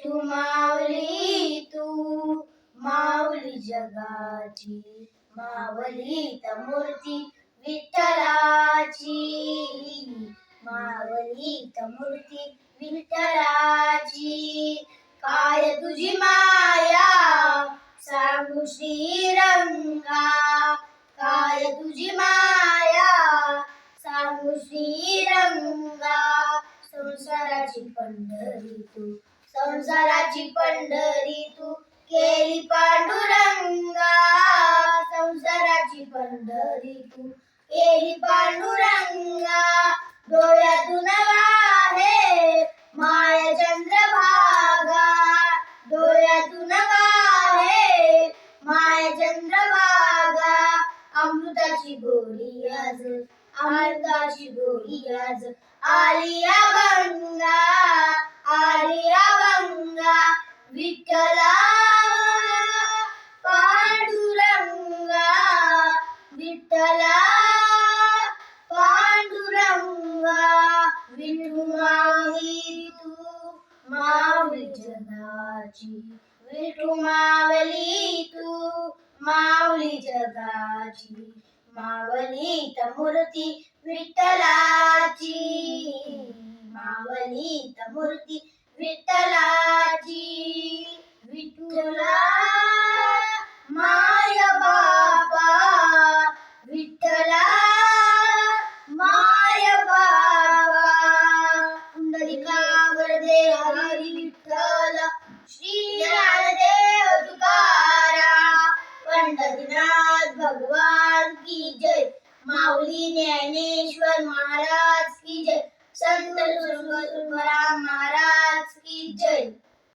विठू माऊली तू माऊली जगाची, मावली त मूर्ती विठ्ठलाची, मावली त मूर्ती विठ्ठलाची. काय तुझी माया सांगू श्रीरंगा, काय तुझी माया सांगू श्रीरंगा. संसाराची पंढरी तू, संसाराची पंढरी तू केली पांडुरंगा, संसाराची पंढरी तू केली पांडुरंगा. डोळ्यातून वाहे माय चंद्रभागा, डोळ्यातून वाहे माय चंद्रभागा. अमृताची गोडी आज, अमृताची गोडी आज आली अभंगा, आली अभंगा. विठ्ठला पांडुरंगा, विठ्ठला पांडुरंगा. विठू माऊली तू माऊली जगाची, विठू माऊली तू माऊली जगाची, मावली त मूर्ती विठ्ठलाची, मावली त मूर्ती विठ्ठलाची. विठ्ठला माय बापा, विठ्ठला माय बाबा. पुंडलिकावर दे हरी विठ्ठल, श्री ज्ञानदेव तुकाराम, पंढरीनाथ भगवान की जय. माऊली ज्ञानेश्वर महाराज की जय. संत तुकाराम महाराज की जय.